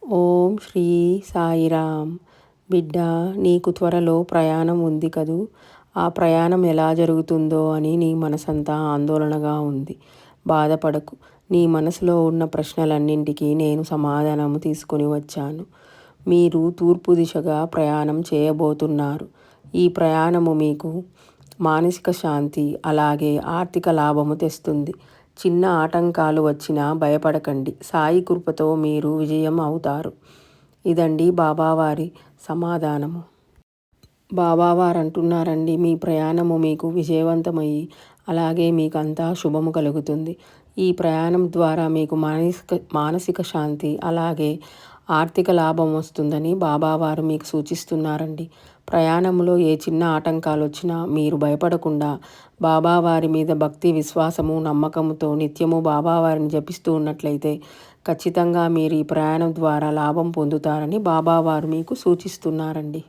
ఓం శ్రీ సాయిరామ్. బిడ్డ, నీకు త్వరలో ప్రయాణం ఉంది కదూ. ఆ ప్రయాణం ఎలా జరుగుతుందో అని నీ మనసంతా ఆందోళనగా ఉంది. బాధపడకు. నీ మనసులో ఉన్న ప్రశ్నలన్నింటికీ నేను సమాధానము తీసుకుని వచ్చాను. మీరు తూర్పు దిశగా ప్రయాణం చేయబోతున్నారు. ఈ ప్రయాణము మీకు మానసిక శాంతి అలాగే ఆర్థిక లాభము తెస్తుంది. చిన్న ఆటంకాలు వచ్చినా భయపడకండి. సాయి కృపతో మీరు విజయం అవుతారు. ఇదండి బాబావారి సమాధానము. బాబావారు అంటున్నారండి, మీ ప్రయాణము మీకు విజయవంతమయ్యి అలాగే మీకు అంతా శుభము కలుగుతుంది. ఈ ప్రయాణం ద్వారా మీకు మానసిక శాంతి అలాగే ఆర్థిక లాభం వస్తుందని బాబావారు మీకు సూచిస్తున్నారండి. ప్రయాణంలో ఏ చిన్న ఆటంకాలు వచ్చినా మీరు భయపడకుండా బాబావారి మీద భక్తి, విశ్వాసము, నమ్మకంతో నిత్యము బాబావారిని జపిస్తూ ఉన్నట్లయితే ఖచ్చితంగా మీరు ఈ ప్రయాణం ద్వారా లాభం పొందుతారని బాబావారు మీకు సూచిస్తున్నారండి.